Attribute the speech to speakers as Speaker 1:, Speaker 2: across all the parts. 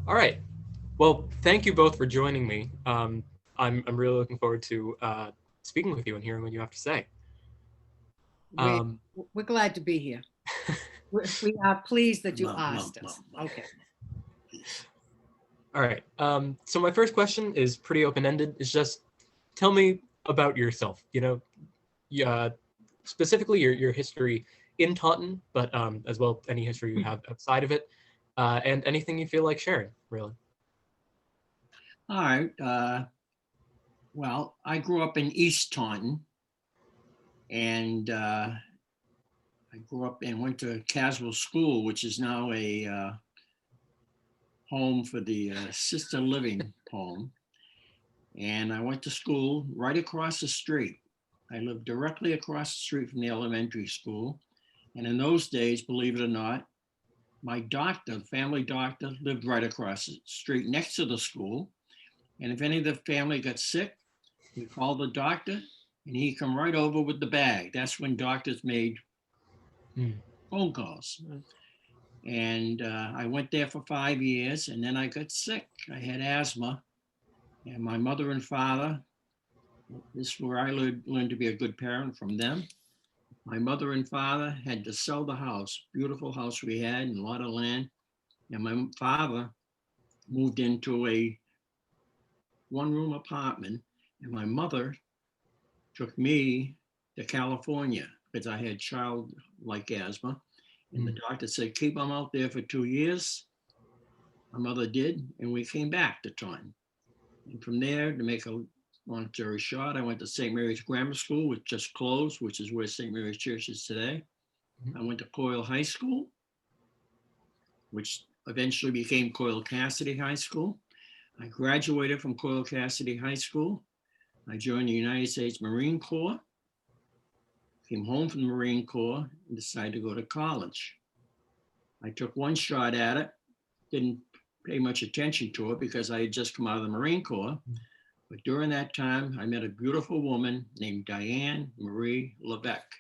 Speaker 1: All right. Well, thank you both for joining me. I'm really looking forward to speaking with you and hearing what you have to say.
Speaker 2: We're,
Speaker 1: Um,
Speaker 2: we're glad to be here. We are pleased that you
Speaker 3: Mom, mom,
Speaker 2: asked
Speaker 3: mom,
Speaker 2: us.
Speaker 3: mom.
Speaker 2: Okay.
Speaker 3: Please.
Speaker 1: all right. So my first question is pretty open-ended. It's just tell me about yourself. Uh, specifically your history in Taunton, but as well any history you have outside of it, and anything you feel like sharing. Really.
Speaker 3: All right. Well, I grew up in East Taunton, and I grew up and went to Caswell School, which is now a home for the assisted living home. And I went to school right across the street. I lived directly across the street from the elementary school. And in those days, believe it or not, my doctor, family doctor, lived right across the street next to the school. And if any of the family got sick, we called the doctor and he'd come right over with the bag. That's when doctors made
Speaker 1: Hmm.
Speaker 3: phone calls. And I went there for 5 years and then I got sick. I had asthma. And my mother and father, this is where I learned to be a good parent from them. My mother and father had to sell the house, beautiful house we had and a lot of land. And my father moved into a one room apartment. And my mother took me to California because I had child like asthma. And the
Speaker 1: Hmm.
Speaker 3: doctor said, keep them out there for 2 years. My mother did, and we came back to Taunton. And from there, to make a long story short, I went to St. Mary's Grammar School, which just closed, which is where St. Mary's Church is today.
Speaker 1: Hmm.
Speaker 3: I went to Coyle High School, which eventually became Coyle Cassidy High School. I graduated from Coyle Cassidy High School. I joined the United States Marine Corps, came home from the Marine Corps, and decided to go to college. I took one shot at it, didn't pay much attention to it because I had just come out of the Marine Corps. But during that time, I met a beautiful woman named Dianne Marie Levesque.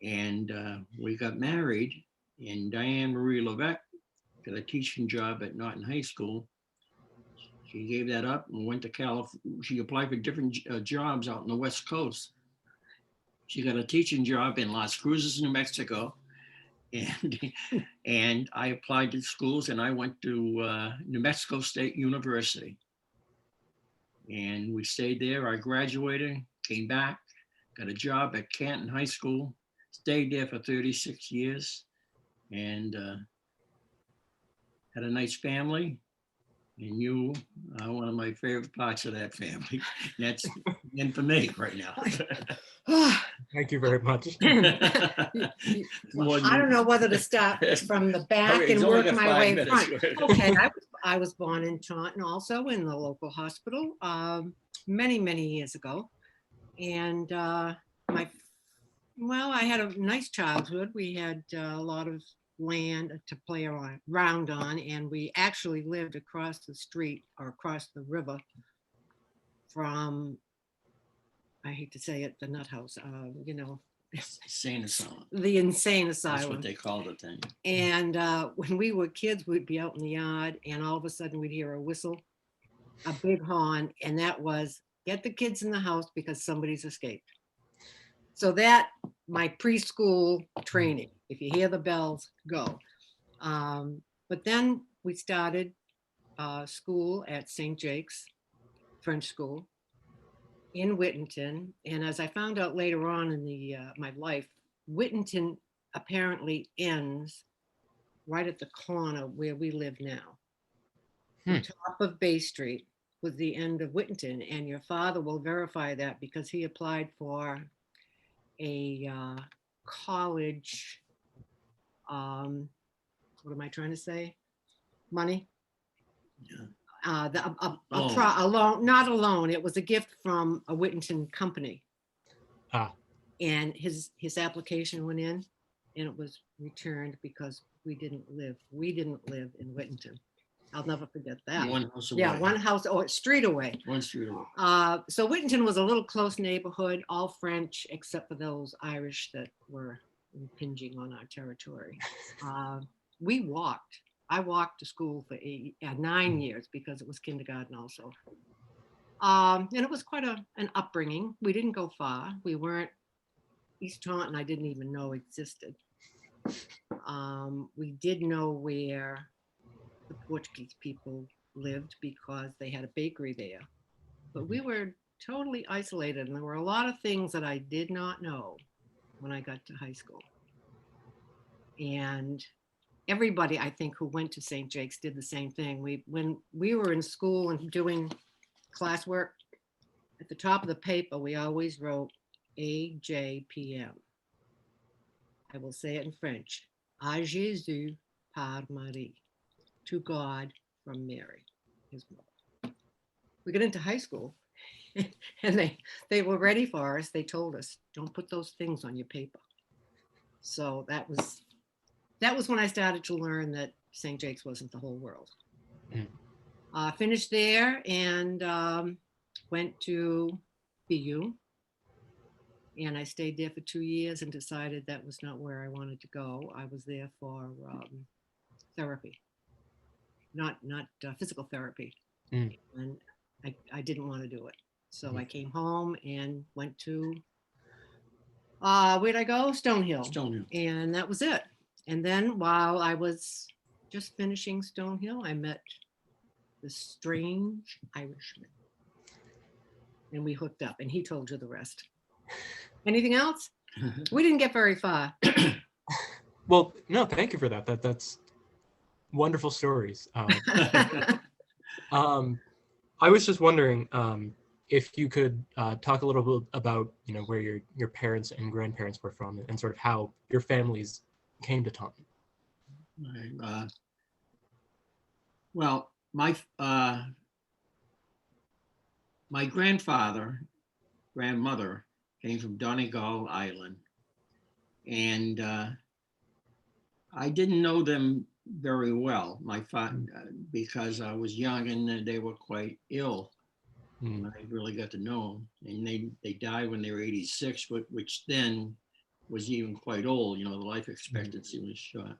Speaker 3: And we got married, and Dianne Marie Levesque got a teaching job at Norton High School. She gave that up and went to California. She applied for different jobs out on the West Coast. She got a teaching job in Las Cruces, New Mexico, and and I applied to schools, and I went to New Mexico State University, and we stayed there. I graduated, came back, got a job at Canton High School, stayed there for 36 years, and had a nice family. And you are one of my favorite parts of that family. And that's the end for me right now.
Speaker 1: Thank you very much.
Speaker 2: Well,
Speaker 3: More
Speaker 2: I
Speaker 3: than
Speaker 2: don't know whether to start from the back
Speaker 3: He's
Speaker 2: and
Speaker 3: only
Speaker 2: work
Speaker 3: got
Speaker 2: my
Speaker 3: 5 minutes.
Speaker 2: way front. Okay, I was born in Taunton, also in the local hospital, many, many years ago. And my, well, I had a nice childhood. We had a lot of land to play around on, and we actually lived across the street or across the river from, I hate to say it, the nut house,
Speaker 3: Insane asylum.
Speaker 2: the insane
Speaker 3: That's what
Speaker 2: asylum.
Speaker 3: they called it then.
Speaker 2: And when we were kids, we'd be out in the yard, and all of a sudden we'd hear a whistle, a big horn, and that was get the kids in the house because somebody's escaped. So that my preschool training. If you hear the bells, go. But then we started school at St. Jake's French School in Whittington, and as I found out later on in the my life, Whittington apparently ends right at the corner where we live now. The
Speaker 1: Hmm.
Speaker 2: top of Bay Street was the end of Whittington, and your father will verify that because he applied for a college. What am I trying to say? Money.
Speaker 3: Yeah.
Speaker 2: A
Speaker 3: Oh,
Speaker 2: loan, not a loan. It was a gift from a Whittington company,
Speaker 1: Ah,
Speaker 2: and his application went in, and it was returned because we didn't live in Whittington. I'll never forget that.
Speaker 3: one house away.
Speaker 2: Yeah, one house or street away.
Speaker 3: One street away.
Speaker 2: So Whittington was a little close neighborhood, all French except for those Irish that were impinging on our territory. Uh, we walked. I walked to school for 9 years because it was kindergarten also. And it was quite an upbringing. We didn't go far. We weren't East Taunton. I didn't even know existed. We did know where the Portuguese people lived because they had a bakery there. But we were totally isolated, and there were a lot of things that I did not know when I got to high school. And everybody, I think, who went to St. Jake's did the same thing. When we were in school and doing classwork, at the top of the paper, we always wrote AJPM. I will say it in French. À Jésus par Marie. To God from Mary, his mother. We got into high school and they were ready for us. They told us, don't put those things on your paper. So that was when I started to learn that St. Jake's wasn't the whole world. Finished there and went to BU. And I stayed there for 2 years and decided that was not where I wanted to go. I was there for therapy, not physical therapy. And I didn't want to do it. So I came home and went to, where'd I go? Stonehill.
Speaker 3: Stonehill.
Speaker 2: And that was it. And then while I was just finishing Stonehill, I met this strange Irishman. And we hooked up, and he told you the rest. Anything else? We didn't get very far.
Speaker 1: Well, no, thank you for that. That's wonderful stories. I was just wondering if you could talk a little bit about, where your parents and grandparents were from and sort of how your families came to Taunton.
Speaker 3: Well, my grandmother came from Donegal Island, and I didn't know them very well. My father, because I was young and they were quite ill. I really got to know them, and they died when they were 86, which then was even quite old. The life expectancy was short.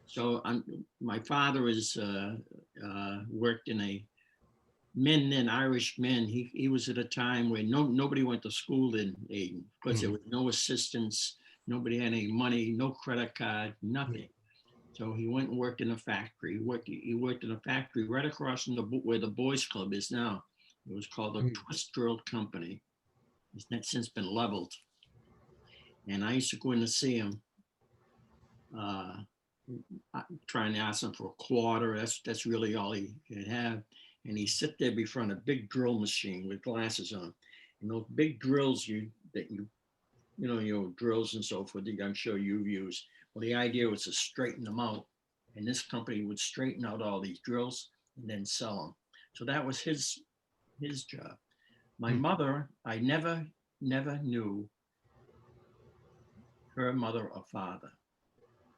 Speaker 3: So my father worked in a Irish men. He was at a time where nobody went to school in Aidan because there was no assistance, nobody had any money, no credit card, nothing. So he went and worked in a factory. He worked in a factory right across from where the boys club is now. It was called the Twist Drill Company. It's since been leveled. And I used to go in to see him, trying to ask him for a quarter. That's really all he could have. And he'd sit there before a big drill machine with glasses on. And those big drills drills and so forth, I'm sure you've used. Well, the idea was to straighten them out. And this company would straighten out all these drills and then sell them. So that was his job. My mother, I never knew her mother or father.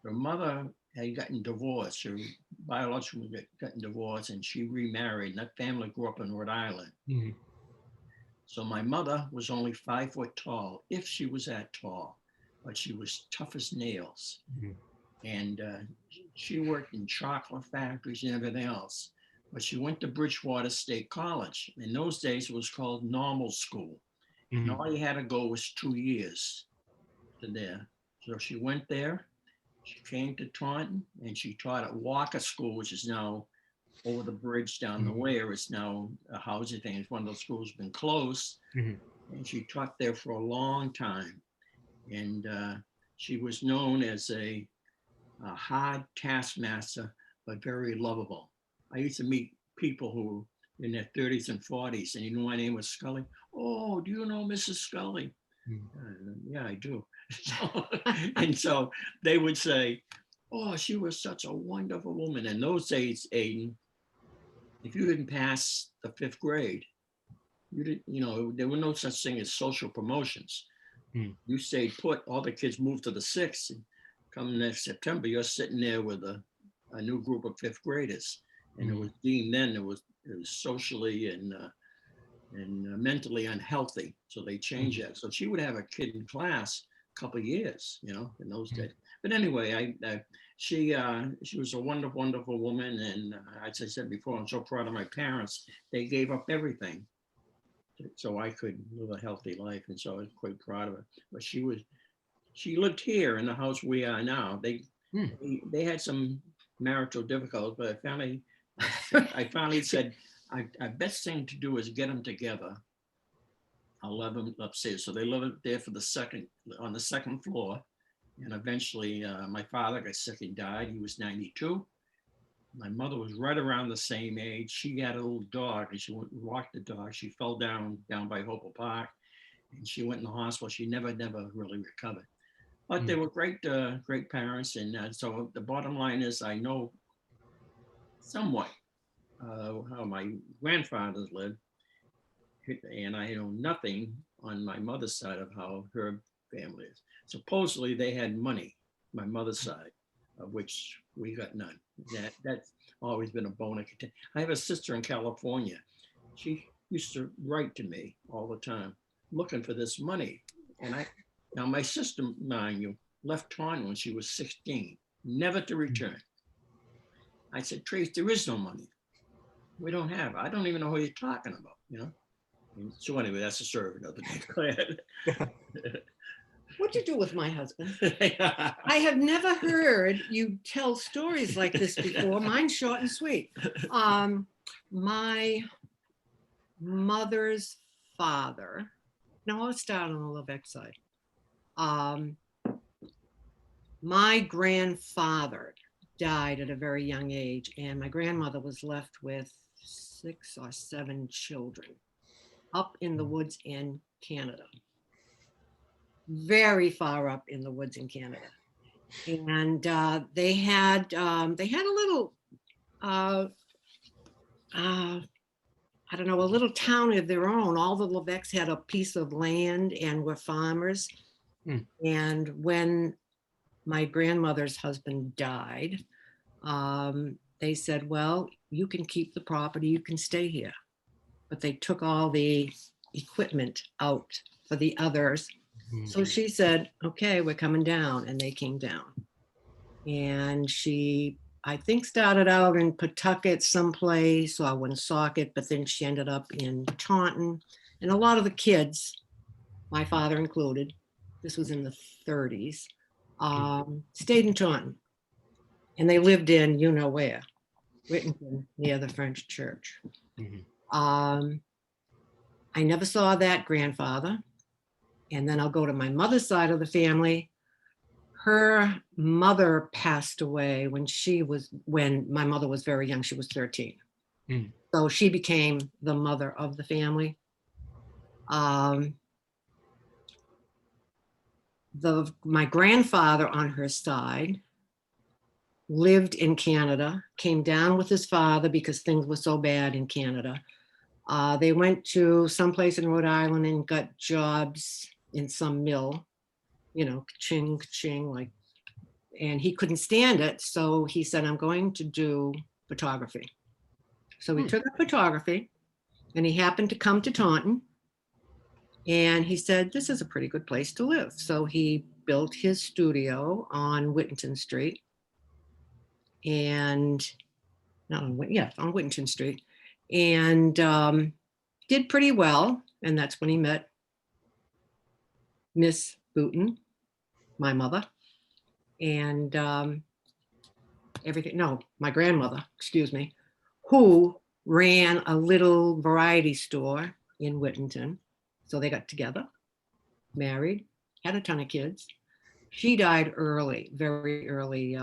Speaker 3: Her mother had gotten divorced. Her biological mother gotten divorced, and she remarried. And that family grew up in Rhode Island. So my mother was only 5 foot tall, if she was that tall, but she was tough as nails. And she worked in chocolate factories and everything else. But she went to Bridgewater State College. In those days, it was called normal school. And all you had to go was 2 years to there. So she went there. She came to Taunton, and she taught at Walker School, which is now over the bridge down the way. It's now a housing thing. It's one of those schools been closed. And she taught there for a long time. And she was known as a hard taskmaster, but very lovable. I used to meet people who were in their 30s and 40s, and you knew my name was Scully. Oh, do you know Mrs. Scully? Yeah, I do. And so they would say, oh, she was such a wonderful woman. In those days, Aidan, if you didn't pass the 5th grade, you didn't, there were no such thing as social promotions. You stayed put, all the kids moved to the 6th. And come next September, you're sitting there with a new group of 5th graders. And it was deemed then it was socially and mentally unhealthy. So they changed that. So she would have a kid in class a couple of years, in those days. But anyway, She was a wonderful, wonderful woman. And as I said before, I'm so proud of my parents. They gave up everything so I could live a healthy life. And so I was quite proud of her. But she lived here in the house we are now. They had some marital difficulties, but I finally said, our best thing to do is get them together. I'll live them upstairs. So they live there on the second floor. And eventually my father got sick and died. He was 92. My mother was right around the same age. She had a little dog and she went and walked the dog. She fell down by Hopewell Park and she went in the hospital. She never really recovered. But they were great parents. And so the bottom line is I know somewhat how my grandfathers lived. And I know nothing on my mother's side of how her family is. Supposedly they had money, my mother's side, of which we got none. That's always been a bone. I have a sister in California. She used to write to me all the time, looking for this money. And now my sister, mind you, left Taunton when she was 16, never to return. I said, Trace, there is no money. We don't have. I don't even know who you're talking about, you know? And so anyway, that's a story of another day. Go ahead.
Speaker 2: What'd you do with my husband? I have never heard you tell stories like this before. Mine's short and sweet. My mother's father, now I'll start on the Levesque side. My grandfather died at a very young age, and my grandmother was left with 6 or 7 children up in the woods in Canada. Very far up in the woods in Canada. And they had a little, I don't know, a little town of their own. All the Levesques had a piece of land and were farmers. And when my grandmother's husband died, they said, well, you can keep the property, you can stay here. But they took all the equipment out for the others. So she said, okay, we're coming down. And they came down. And she, I think, started out in Pawtucket someplace or Woonsocket, but then she ended up in Taunton. And a lot of the kids, my father included, this was in the 30s, stayed in Taunton. And they lived in, you know where, Whittington, near the French church. I never saw that grandfather. And then I'll go to my mother's side of the family. Her mother passed away when my mother was very young. She was 13. So she became the mother of the family. My grandfather on her side lived in Canada, came down with his father because things were so bad in Canada. They went to someplace in Rhode Island and got jobs in some mill, you know, ka-ching, ka-ching, like, and he couldn't stand it. So he said, I'm going to do photography. So he took up photography and he happened to come to Taunton and he said, this is a pretty good place to live. So he built his studio on Whittington Street and on Whittington Street and did pretty well. And that's when he met Miss Booton, my mother, and my grandmother, excuse me, who ran a little variety store in Whittington. So they got together, married, had a ton of kids. She died early, very early.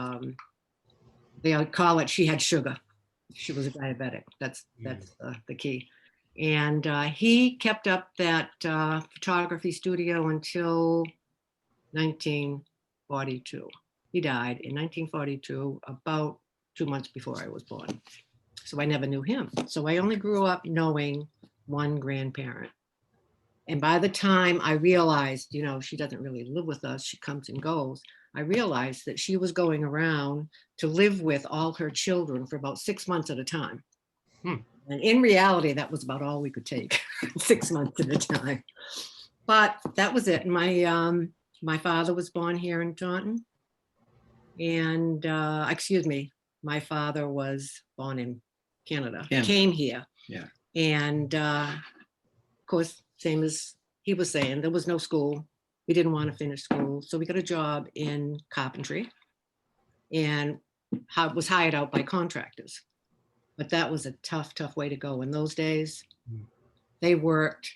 Speaker 2: They call it, she had sugar. She was a diabetic. That's the key. And he kept up that photography studio until 1942. He died in 1942, about 2 months before I was born. So I never knew him. So I only grew up knowing one grandparent. And by the time I realized, you know, she doesn't really live with us, she comes and goes, I realized that she was going around to live with all her children for about 6 months at a time. And in reality, that was about all we could take, 6 months at a time. But that was it. My father was born here in Taunton. And excuse me, my father was born in Canada,
Speaker 3: Canada.
Speaker 2: came here.
Speaker 3: Yeah.
Speaker 2: And of course, same as he was saying, there was no school. We didn't want to finish school. So we got a job in carpentry and was hired out by contractors. But that was a tough, tough way to go. In those days, they worked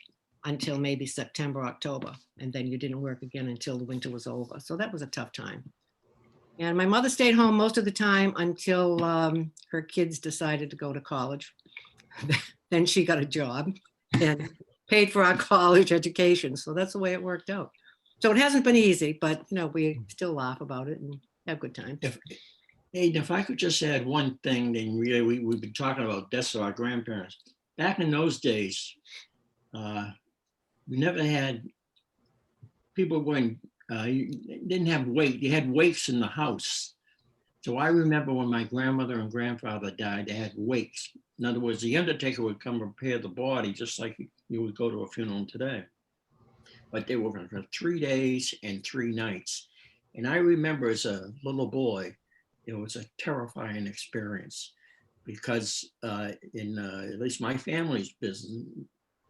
Speaker 2: until maybe September, October, and then you didn't work again until the winter was over. So that was a tough time. And my mother stayed home most of the time until her kids decided to go to college. Then she got a job and paid for our college education. So that's the way it worked out. So it hasn't been easy, but we still laugh about it and have good times.
Speaker 3: If I could just add one thing, then really we've been talking about deaths of our grandparents. Back in those days, we never had people going, you didn't have wake, you had wakes in the house. So I remember when my grandmother and grandfather died, they had wakes. In other words, the undertaker would come prepare the body just like you would go to a funeral today. But they were for 3 days and 3 nights. And I remember as a little boy, it was a terrifying experience because in at least my family's business,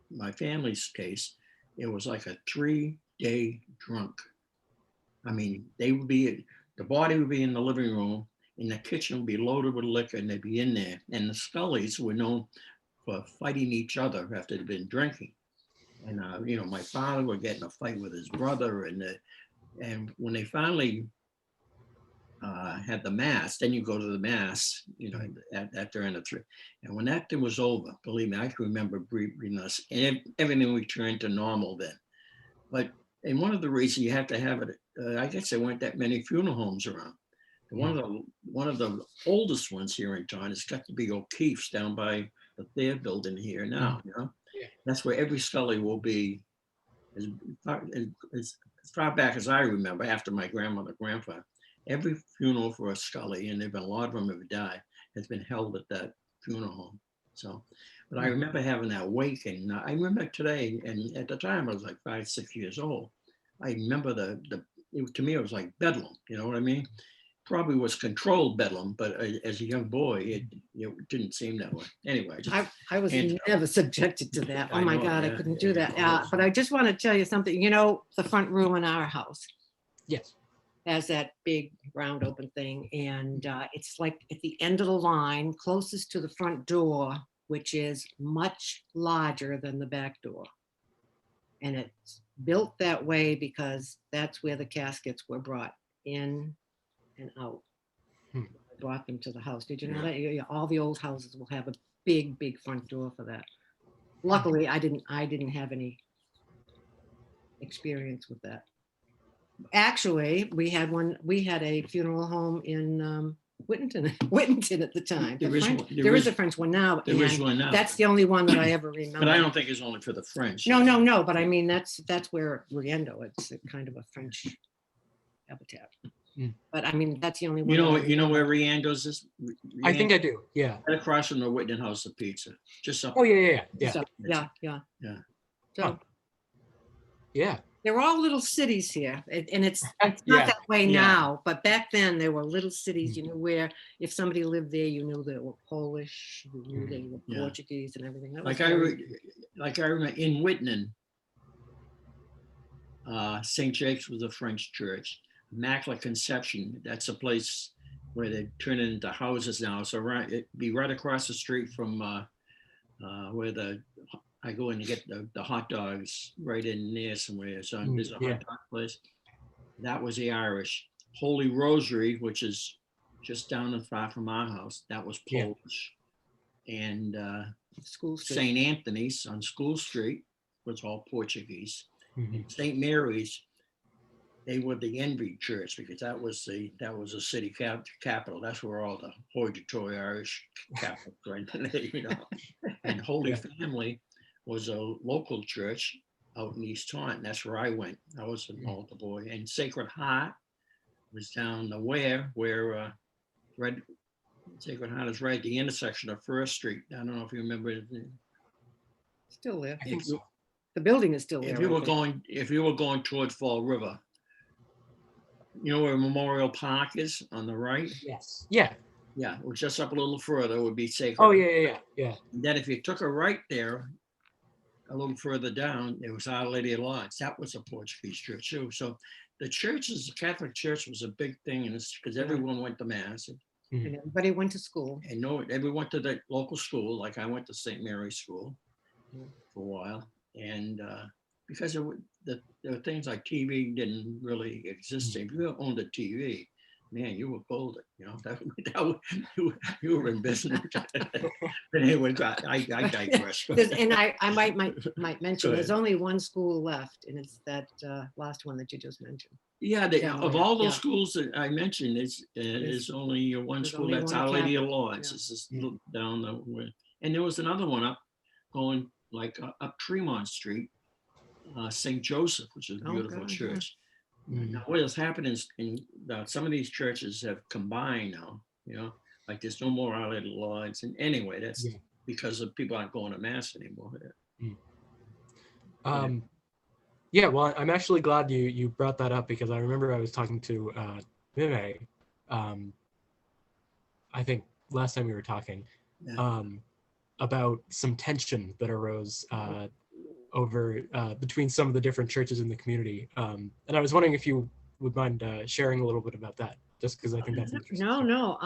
Speaker 3: my family's case, it was like a 3-day drunk. I mean, the body would be in the living room, and the kitchen would be loaded with liquor, and they'd be in there. And the Scullys were known for fighting each other after they'd been drinking. And my father would get in a fight with his brother, and when they finally had the mass, then you go to the mass, at the end of 3. And when that thing was over, believe me, I can remember breathing us, and everything returned to normal then. And one of the reasons you have to have it, I guess there weren't that many funeral homes around. And one of the oldest ones here in town has got to be O'Keefe's down by the Thayer building here now. That's where every Scully will be as far back as I remember, after my grandmother, grandfather. Every funeral for a Scully, and there've been a lot of them have died, has been held at that funeral home. So, but I remember having that wake, and I remember today, and at the time I was like 5, 6 years old. I remember to me it was like bedlam, you know what I mean? Probably was controlled bedlam, but as a young boy, it didn't seem that way. Anyway,
Speaker 2: I was never subjected to that. Oh my God, I couldn't do that.
Speaker 3: Yeah.
Speaker 2: But I just want to tell you something. The front room in our house.
Speaker 1: Yes.
Speaker 2: Has that big round open thing, and it's like at the end of the line, closest to the front door, which is much larger than the back door. And it's built that way because that's where the caskets were brought in and out. I brought them to the house. Did you know that? All the old houses will have a big, big front door for that. Luckily, I didn't have any experience with that. Actually, we had a funeral home in Whittington at the time. There is a French one now.
Speaker 3: There is one now.
Speaker 2: That's the only one that I ever remember.
Speaker 3: But I don't think it's only for the French.
Speaker 2: No. But I mean, that's where Riendo. It's kind of a French habitat. But I mean, that's the only one.
Speaker 3: You know where Riendo's is?
Speaker 1: I think I do. Yeah.
Speaker 3: Right across from the Whitney House of Pizza. Just up.
Speaker 1: Oh yeah.
Speaker 2: So, yeah. So
Speaker 1: yeah.
Speaker 2: they're all little cities here, and it's not that way now. But back then, there were little cities. You knew where if somebody lived there, you knew they were Polish, you knew they were Portuguese, and everything.
Speaker 3: Like I remember in Whitman, St. Jake's was a French church. Immaculate Conception, that's a place where they turn it into houses now. So it'd be right across the street from where I go in to get the hot dogs right in there somewhere. So there's a hot dog place. That was the Irish. Holy Rosary, which is just down and far from our house, that was Polish. And St. Anthony's on School Street was all Portuguese. St. Mary's, they were the Envy Church because that was a city capital. That's where all the hoity-toity Irish Catholics were. And Holy Family was a local church out in East Taunton. That's where I went. I was an altar boy. And Sacred Heart was down the where Sacred Heart is right at the intersection of First Street. I don't know if you remember it.
Speaker 2: Still there.
Speaker 1: I think so.
Speaker 2: The building is still there.
Speaker 3: If you were going toward Fall River, You know where Memorial Park is on the right?
Speaker 1: Yes. Yeah.
Speaker 3: Yeah, or just up a little further would be Sacred.
Speaker 1: Oh, yeah.
Speaker 3: And then if you took a right there, a little further down, it was Our Lady of Lodge. That was a Portuguese church too. So the churches, the Catholic Church was a big thing, and it's because everyone went to mass,
Speaker 2: And everybody went to school.
Speaker 3: and no, everyone went to the local school. Like I went to St. Mary's School
Speaker 2: Yeah.
Speaker 3: for a while, and because there were things like TV didn't really exist. If you owned a TV, man, you were golden. You know, you were in business. But anyway, I digress.
Speaker 2: And I might mention,
Speaker 3: Go
Speaker 2: there's
Speaker 3: ahead.
Speaker 2: only one school left, and it's that last one that you just mentioned.
Speaker 3: Yeah,
Speaker 2: Down
Speaker 3: of
Speaker 2: there,
Speaker 3: all those
Speaker 2: yeah.
Speaker 3: schools that I mentioned, there's only one
Speaker 2: There's
Speaker 3: school
Speaker 2: only
Speaker 3: that's
Speaker 2: one
Speaker 3: Our Lady of
Speaker 2: Catholic,
Speaker 3: Lords.
Speaker 2: yeah.
Speaker 3: It's just down the way. And there was another one going like up Tremont Street, St. Joseph, which is a
Speaker 2: Oh,
Speaker 3: beautiful
Speaker 2: God, yeah.
Speaker 3: church. Now, what has happened is some of these churches have combined now, you know, like there's no more Our Lady of Lords. And anyway, that's because of people aren't going to mass anymore.
Speaker 1: Yeah, well, I'm actually glad you brought that up, because I remember I was talking to Mime, I think last time we were talking, about some tension that arose over between some of the different churches in the community. And I was wondering if you would mind sharing a little bit about that, just because I think that's interesting.
Speaker 2: No.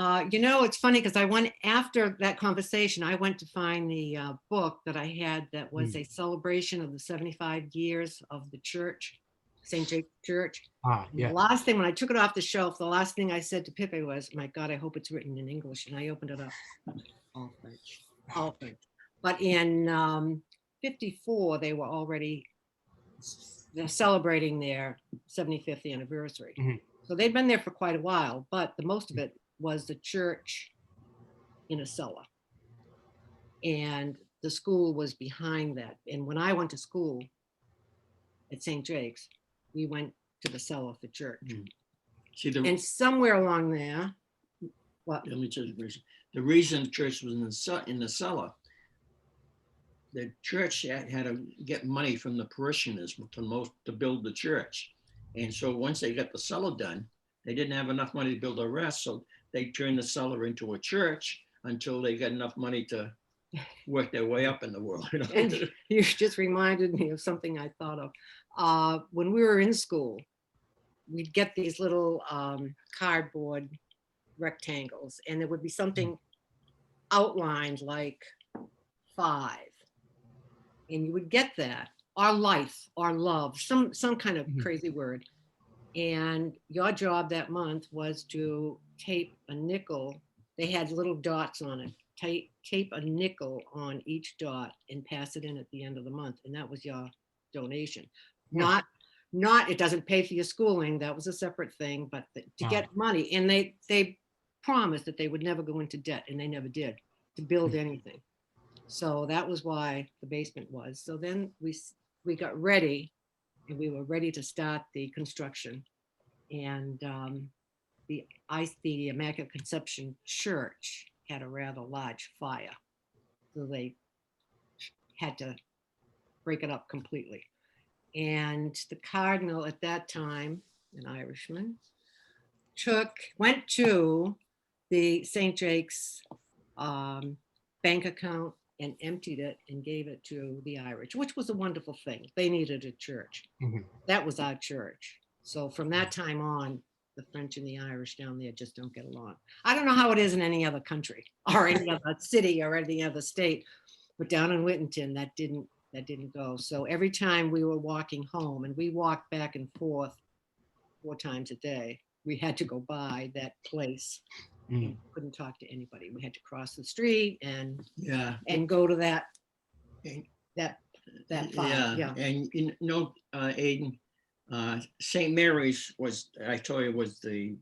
Speaker 2: It's funny because I went after that conversation, I went to find the book that I had that was a celebration of the 75 years of the church, St. Jake's Church.
Speaker 1: Yeah.
Speaker 2: The last thing, when I took it off the shelf, the last thing I said to Pippa was, my God, I hope it's written in English. And I opened it up, all French. But in 54, they were already celebrating their 75th anniversary. So they'd been there for quite a while, but the most of it was the church in a cellar. And the school was behind that. And when I went to school at St. Jake's, we went to the cellar of the church.
Speaker 3: See,
Speaker 2: And somewhere along there, what?
Speaker 3: Let me tell you the reason the church was in the cellar. The church had to get money from the parishioners to build the church. And so once they got the cellar done, they didn't have enough money to build the rest. So they turned the cellar into a church until they got enough money to work their way up in the world. You know?
Speaker 2: And you just reminded me of something I thought of. When we were in school, we'd get these little cardboard rectangles, and there would be something outlined like 5. And you would get that, our life, our love, some kind of crazy word. And your job that month was to tape a nickel. They had little dots on it. Tape a nickel on each dot and pass it in at the end of the month. And that was your donation. Not it doesn't pay for your schooling. That was a separate thing, but to get money. And they promised that they would never go into debt, and they never did, to build anything. So that was why the basement was. So then we got ready, and we were ready to start the construction. And the Immaculate Conception Church had a rather large fire. So they had to break it up completely. And the cardinal at that time, an Irishman, went to the St. Jake's bank account and emptied it and gave it to the Irish, which was a wonderful thing. They needed a church. That was our church. So from that time on, the French and the Irish down there just don't get along. I don't know how it is in any other country or any other city or any other state, but down in Whittington, that didn't go. So every time we were walking home, and we walked back and forth 4 times a day, we had to go by that place. And couldn't talk to anybody. We had to cross the street and go to that fire.
Speaker 3: Yeah. And you know, Aidan, St. Mary's was the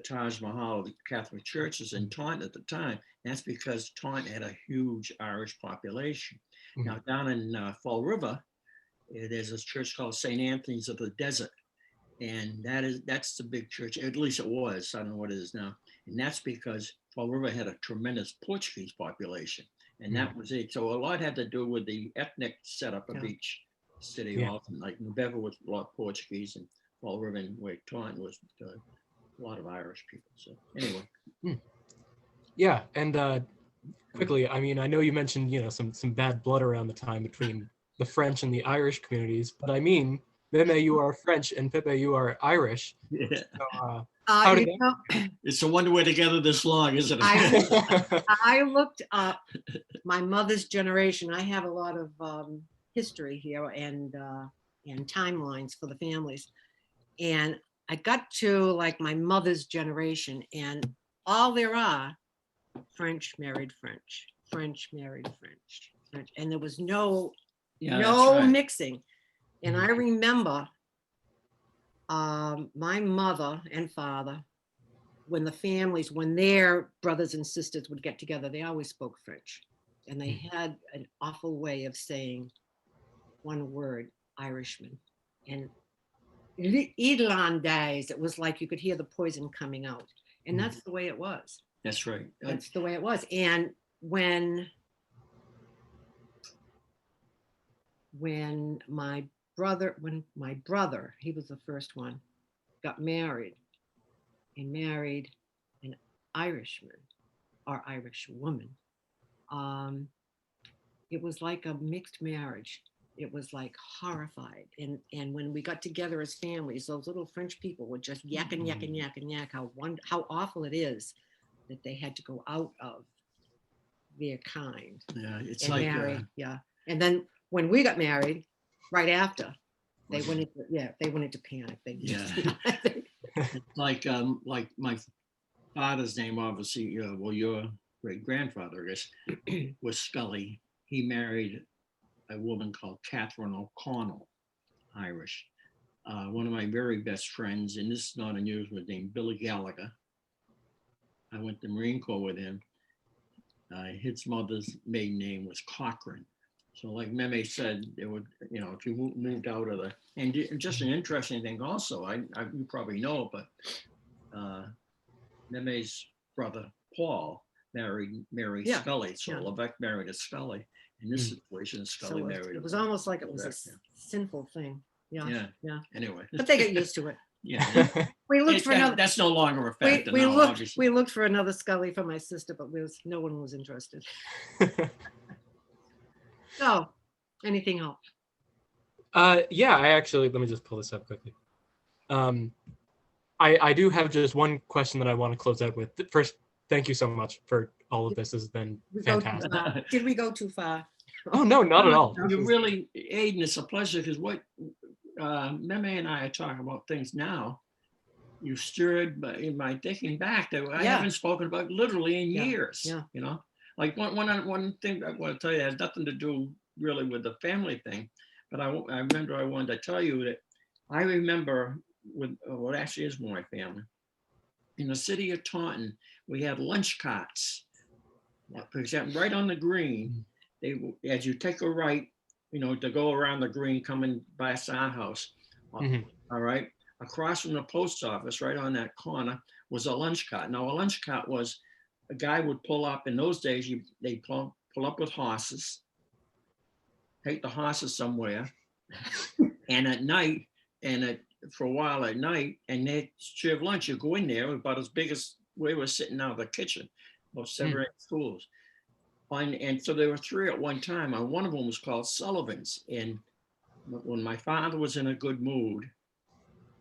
Speaker 3: Taj Mahal of the Catholic churches in Taunton at the time. That's because Taunton had a huge Irish population. Now down in Fall River, there's this church called St. Anthony's of the Desert. And that's the big church, at least it was. I don't know what it is now. And that's because Fall River had a tremendous Portuguese population. And that was it. So a lot had to do with the ethnic setup of each city. Often, like New Bedford was a lot Portuguese, and Fall River and where Taunton was a lot of Irish people. So anyway.
Speaker 1: Yeah, and quickly, I mean, I know you mentioned, some bad blood around the time between the French and the Irish communities, but I mean, Meme, you are French, and Pepe, you are Irish.
Speaker 3: Yeah.
Speaker 1: So, how did
Speaker 3: It's a wonder we're together this long, isn't it?
Speaker 1: that?
Speaker 2: I looked up my mother's generation. I have a lot of history here and timelines for the families. And I got to like my mother's generation, and all there are French married French, French married French, French, and there was no mixing. And I remember my mother and father, when their brothers and sisters would get together, they always spoke French. And they had an awful way of saying one word, Irishman. And Irlandais, it was like you could hear the poison coming out. And that's the way it was.
Speaker 3: That's right.
Speaker 2: That's the way it was. And when my brother, he was the first one, got married an Irishman or Irish woman, it was like a mixed marriage. It was like horrified. And when we got together as families, those little French people would just yak and yak and yak and yak how awful it is that they had to go out of their kind.
Speaker 3: Yeah, it's
Speaker 2: and
Speaker 3: like
Speaker 2: marry. And then when we got married, right after, they went into panic.
Speaker 3: like my father's name, obviously, your great grandfather, I guess, was Scully. He married a woman called Catherine O'Connell, Irish. One of my very best friends, and this is not unusual, was named Billy Gallagher. I went to Marine Corps with him. His mother's maiden name was Cochran. So like Meme said, it would, if you moved out of and just an interesting thing also, you probably know, but Meme's brother, Paul, married Mary Scully. So Levesque married a Scully. In this situation, Scully married.
Speaker 2: It was almost like it was a sinful thing. Yeah.
Speaker 3: Anyway.
Speaker 2: But they got used to it.
Speaker 3: Yeah.
Speaker 2: We looked for another.
Speaker 3: That's no longer a fact.
Speaker 2: We looked for another Scully for my sister, but no one was interested. So, anything else?
Speaker 1: Yeah, let me just pull this up quickly. I do have just one question that I want to close out with. First, thank you so much for all of this. This has been fantastic.
Speaker 2: Did we go too far?
Speaker 1: Oh, no, not at all.
Speaker 3: You really, Aidan, it's a pleasure, because what Meme and I are talking about things now, you stirred in my thinking back that I haven't spoken about literally in years. Yeah. Like one thing I want to tell you has nothing to do really with the family thing, but I remember I wanted to tell you that I remember with what actually is my family. In the city of Taunton, we had lunch carts. For example, right on the green, as you take a right, to go around the green coming past our house, all right, across from the post office, right on that corner, was a lunch cart. Now, a lunch cart was a guy would pull up. In those days, they pull up with horses, take the horses somewhere, and at night, for a while at night, and they serve lunch. You go in there about as big as we were sitting out of the kitchen, about 7 or 8 stools. And so there were 3 at one time. And one of them was called Sullivan's. And when my father was in a good mood,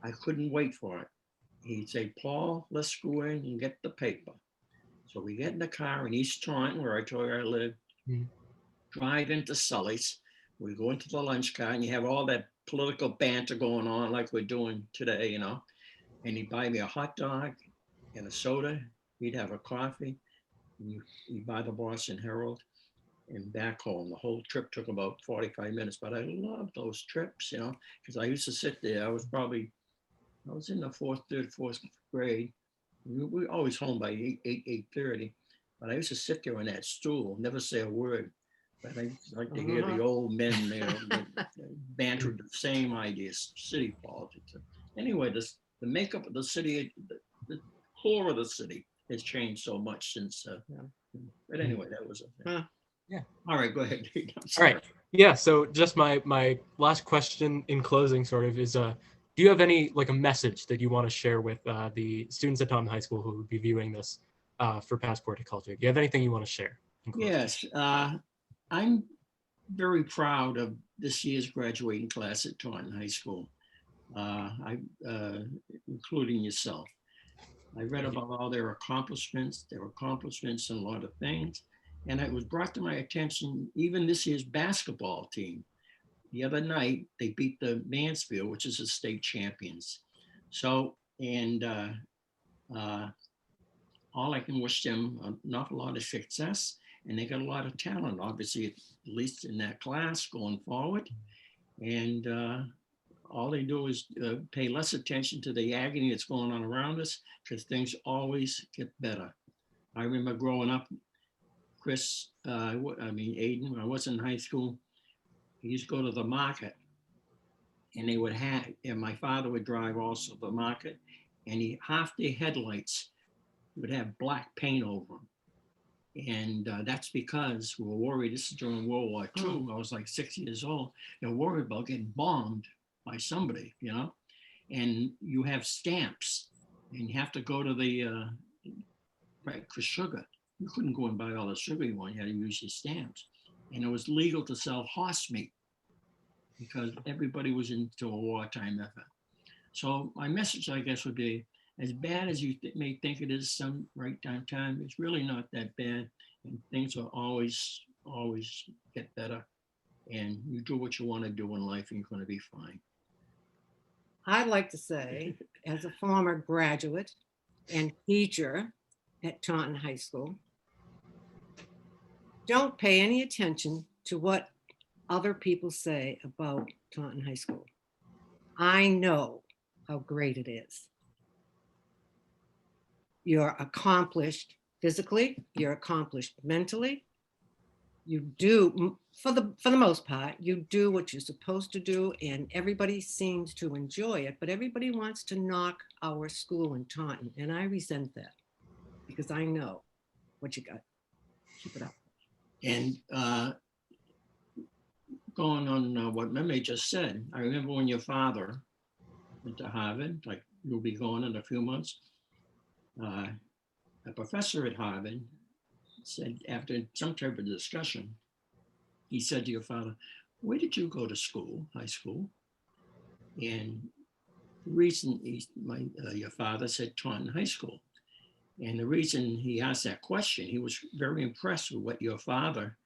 Speaker 3: I couldn't wait for it. He'd say, Paul, let's go in and get the paper. So we get in the car in East Taunton, where I told you I lived, drive into Sully's. We go into the lunch car, and you have all that political banter going on like we're doing today, And he'd buy me a hot dog and a soda. He'd have a coffee. You buy the Boston Herald and back home. The whole trip took about 45 minutes, but I loved those trips, because I used to sit there. I was in the third, fourth grade. We were always home by 8:30, but I used to sit there on that stool, never say a word. But I like to hear the old men there banter the same ideas, city politics. Anyway, the makeup of the city, the core of the city has changed so much since. But anyway, that was a thing.
Speaker 1: Yeah.
Speaker 3: All right, go ahead.
Speaker 1: All right. Yeah. So just my last question in closing, sort of, is do you have any like a message that you want to share with the students at Taunton High School who would be viewing this for Passport to Culture? Do you have anything you want to share?
Speaker 3: Yes, I'm very proud of this year's graduating class at Taunton High School, including yourself. I read about all their accomplishments in a lot of things. And it was brought to my attention, even this year's basketball team. The other night, they beat the Mansfield, which is the state champions. So, and all I can wish them an awful lot of success. And they got a lot of talent, obviously, at least in that class going forward. And all they do is pay less attention to the agony that's going on around us, because things always get better. I remember growing up, Chris, Aidan, when I was in high school, he used to go to the market, and they would have, and my father would drive also the market, and half their headlights would have black paint over them. And that's because we were worried, this is during World War II, I was like 6 years old, they're worried about getting bombed by somebody, you know? And you have stamps, and you have to go to the, right, for sugar. You couldn't go and buy all the sugar you want, you had to use your stamps. And it was legal to sell horse meat because everybody was into a wartime effort. So my message, I guess, would be, as bad as you may think it is some right time, it's really not that bad. And things will always get better. And you do what you want to do in life and you're going to be fine.
Speaker 2: I'd like to say, as a former graduate and teacher at Taunton High School, don't pay any attention to what other people say about Taunton High School. I know how great it is. You're accomplished physically, you're accomplished mentally. You do, for the most part, you do what you're supposed to do, and everybody seems to enjoy it, but everybody wants to knock our school in Taunton, and I resent that because I know what you got. Keep it up.
Speaker 3: And going on what Meme just said, I remember when your father went to Harvard, like you'll be going in a few months, a professor at Harvard said, after some type of discussion, he said to your father, where did you go to school, high school? And the reason your father said Taunton High School. And the reason he asked that question, he was very impressed with what your father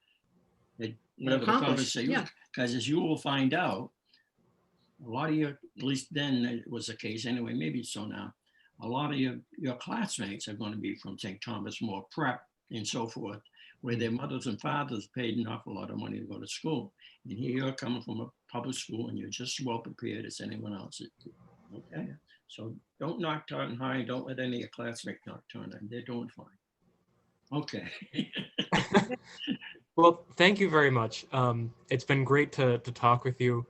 Speaker 3: had, whatever the conversation, yeah. Because as you will find out, a lot of your, at least then it was the case anyway, maybe so now, a lot of your classmates are going to be from St. Thomas More Prep and so forth, where their mothers and fathers paid an awful lot of money to go to school. And here you're coming from a public school and you're just as well prepared as anyone else. Okay, so don't knock Taunton High. Don't let any of your classmates knock Taunton. They're doing fine. Okay.
Speaker 1: Well, thank you very much. It's been great to talk with you.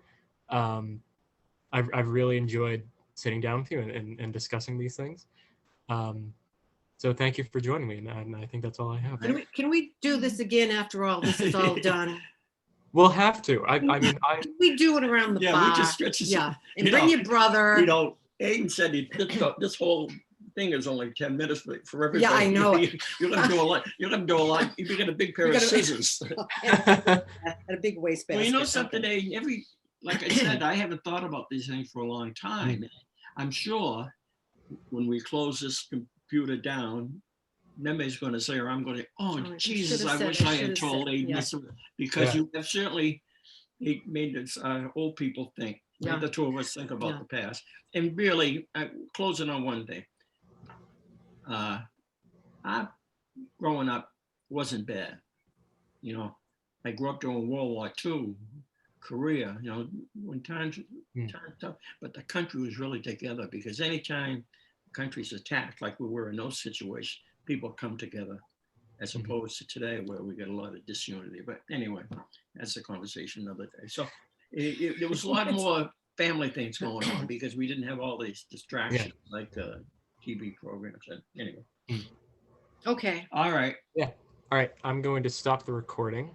Speaker 1: I've really enjoyed sitting down with you and discussing these things. So thank you for joining me, and I think that's all I have.
Speaker 2: Can we do this again after all this is all done?
Speaker 1: We'll have to. I mean,
Speaker 2: we do it around the bar.
Speaker 3: We just stretch this.
Speaker 2: Yeah, and bring your brother.
Speaker 3: You know, Aidan said this whole thing is only 10 minutes for everybody.
Speaker 2: Yeah, I know.
Speaker 3: You're gonna do a lot. You're gonna do a lot. You get a big pair of scissors.
Speaker 2: And a big waistband.
Speaker 3: Well, you know something, Aidan, like I said, I haven't thought about these things for a long time. I'm sure when we close this computer down, Meme's going to say, or I'm going to, oh, Jesus, I wish I had told Aidan this, because you have certainly made this old people think, made the two of us think about the past. And really, closing on one thing, I, growing up wasn't bad. You know, I grew up during World War II, Korea, you know, when times tough, but the country was really together, because anytime the country's attacked, like we were in those situations, people come together, as opposed to today where we get a lot of disunity. But anyway, that's a conversation another day. So there was a lot more family things going on because we didn't have all these distractions like TV programs. And anyway.
Speaker 2: Okay.
Speaker 3: All right.
Speaker 1: Yeah. All right. I'm going to stop the recording.